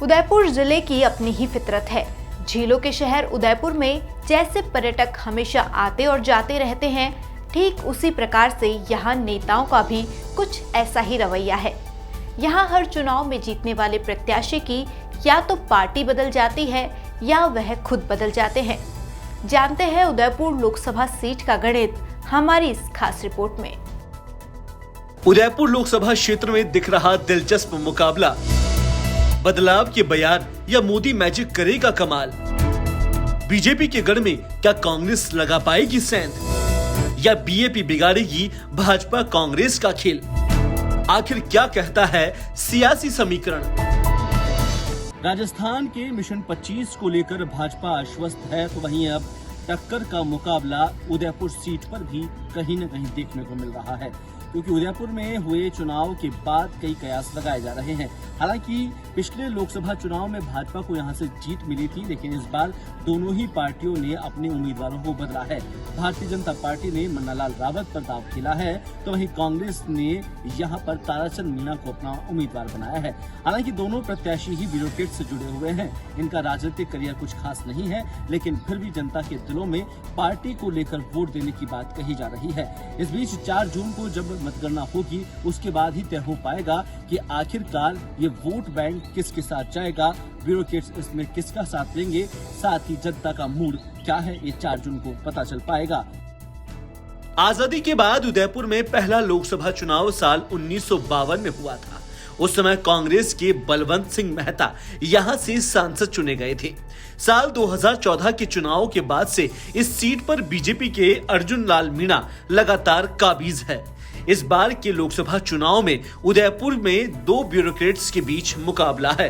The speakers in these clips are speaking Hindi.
उदयपुर जिले की अपनी ही फितरत है। झीलों के शहर उदयपुर में जैसे पर्यटक हमेशा आते और जाते रहते हैं, ठीक उसी प्रकार से यहाँ नेताओं का भी कुछ ऐसा ही रवैया है। यहाँ हर चुनाव में जीतने वाले प्रत्याशी की या तो पार्टी बदल जाती है या वह खुद बदल जाते हैं। जानते हैं उदयपुर लोकसभा सीट का गणित हमारी इस खास रिपोर्ट में। उदयपुर लोकसभा क्षेत्र में दिख रहा दिलचस्प मुकाबला, बदलाव के बयान या मोदी मैजिक करेगा कमाल। बीजेपी के गढ़ में क्या कांग्रेस लगा पाएगी सेंध या बीएपी बिगाड़ेगी भाजपा कांग्रेस का खेल? आखिर क्या कहता है सियासी समीकरण? राजस्थान के मिशन 25 को लेकर भाजपा आश्वस्त है, तो वहीं अब टक्कर का मुकाबला उदयपुर सीट पर भी कहीं न कहीं देखने को मिल रहा है, क्योंकि उदयपुर में हुए चुनाव के बाद कई कयास लगाए जा रहे हैं। हालांकि पिछले लोकसभा चुनाव में भाजपा को यहां से जीत मिली थी, लेकिन इस बार दोनों ही पार्टियों ने अपने उम्मीदवारों को बदला है। भारतीय जनता पार्टी ने मन्नालाल रावत पर दांव खेला है, तो वहीं कांग्रेस ने यहां पर ताराचंद मीणा को अपना उम्मीदवार बनाया है। हालांकि दोनों प्रत्याशी ही ब्यूरोक्रेट से जुड़े हुए हैं, इनका राजनीतिक करियर कुछ खास नहीं है, लेकिन फिर भी जनता के दिलों में पार्टी को लेकर वोट देने की बात कही जा रही है। इस बीच 4 जून को जब मतगणना होगी, उसके बाद ही तय हो पाएगा कि आखिरकार ये वोट बैंक किसके साथ जाएगा, ब्यूरोक्रेट्स इसमें किसका साथ लेंगे, साथ ही जनता का मूड क्या है, ये 4 जून को पता चल पाएगा। आजादी के बाद उदयपुर में पहला लोकसभा चुनाव साल 1952 में हुआ था। उस समय कांग्रेस के बलवंत सिंह मेहता यहां से सांसद चुने गए थे। साल 2014 के चुनाव के बाद से इस सीट पर बीजेपी के अर्जुन लाल मीणा लगातार काबिज है। इस बार के लोकसभा चुनाव में उदयपुर में 2 ब्यूरोक्रेट्स के बीच मुकाबला है।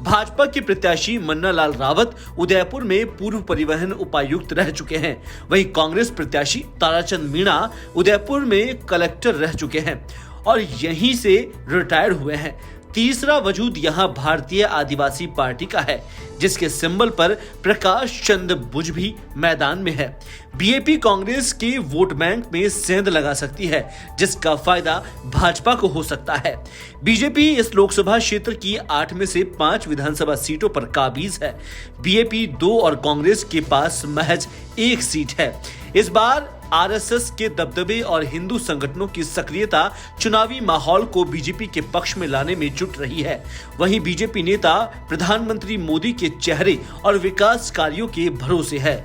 भाजपा के प्रत्याशी मन्नालाल रावत उदयपुर में पूर्व परिवहन उपायुक्त रह चुके हैं, वहीं कांग्रेस प्रत्याशी ताराचंद मीणा उदयपुर में कलेक्टर रह चुके हैं और यहीं से रिटायर हुए हैं। तीसरा वजूद यहाँ भारतीय आदिवासी पार्टी का है, जिसके सिंबल पर प्रकाश चंद बुझ भी मैदान में है। बीएपी कांग्रेस के वोट बैंक में सेंध लगा सकती है, जिसका फायदा भाजपा को हो सकता है। बीजेपी इस लोकसभा क्षेत्र की 8 में से 5 विधानसभा सीटों पर काबिज है। बीएपी 2 और कांग्रेस के पास महज 1 सीट है। इस बार आरएसएस के दबदबे और हिंदू संगठनों की सक्रियता चुनावी माहौल को बीजेपी के पक्ष में लाने में जुट रही है। वहीं बीजेपी नेता प्रधानमंत्री मोदी के चेहरे और विकास कार्यों के भरोसे है।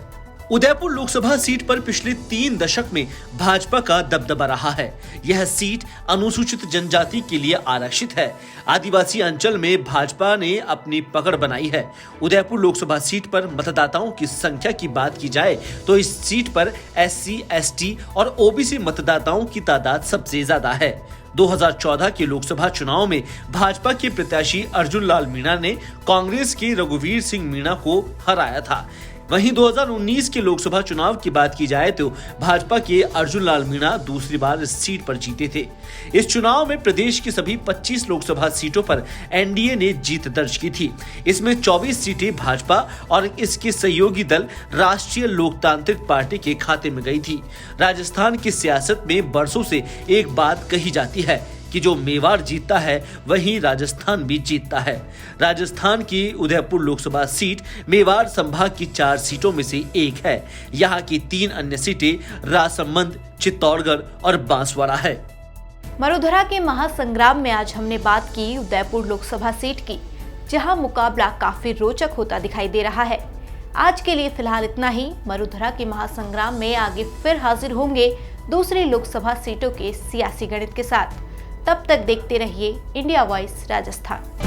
उदयपुर लोकसभा सीट पर पिछले 3 दशक में भाजपा का दबदबा रहा है। यह सीट अनुसूचित जनजाति के लिए आरक्षित है। आदिवासी अंचल में भाजपा ने अपनी पकड़ बनाई है। उदयपुर लोकसभा सीट पर मतदाताओं की संख्या की बात की जाए तो इस सीट पर एससी, एसटी और ओबीसी मतदाताओं की तादाद सबसे ज्यादा है। 2014 के लोकसभा चुनाव में भाजपा के प्रत्याशी अर्जुन लाल मीणा ने कांग्रेस के रघुवीर सिंह मीणा को हराया था। वहीं 2019 के लोकसभा चुनाव की बात की जाए तो भाजपा के अर्जुन लाल मीणा दूसरी बार इस सीट पर जीते थे। इस चुनाव में प्रदेश की सभी 25 लोकसभा सीटों पर एनडीए ने जीत दर्ज की थी। इसमें 24 सीटें भाजपा और इसके सहयोगी दल राष्ट्रीय लोकतांत्रिक पार्टी के खाते में गई थी। राजस्थान की सियासत में बरसों से एक बात कही जाती है कि जो मेवाड़ जीतता है वहीं राजस्थान भी जीतता है। राजस्थान की उदयपुर लोकसभा सीट मेवाड़ संभाग की 4 सीटों में से एक है। यहाँ की 3 अन्य सीटें राजसमंद, चित्तौड़गढ़ और बांसवाड़ा है। मरुधरा के महासंग्राम में आज हमने बात की उदयपुर लोकसभा सीट की, जहां मुकाबला काफी रोचक होता दिखाई दे रहा है। आज के लिए फिलहाल इतना ही। मरुधरा के महासंग्राम में आगे फिर हाजिर होंगे दूसरी लोकसभा सीटों के सियासी गणित के साथ। तब तक देखते रहिए इंडिया वॉइस राजस्थान।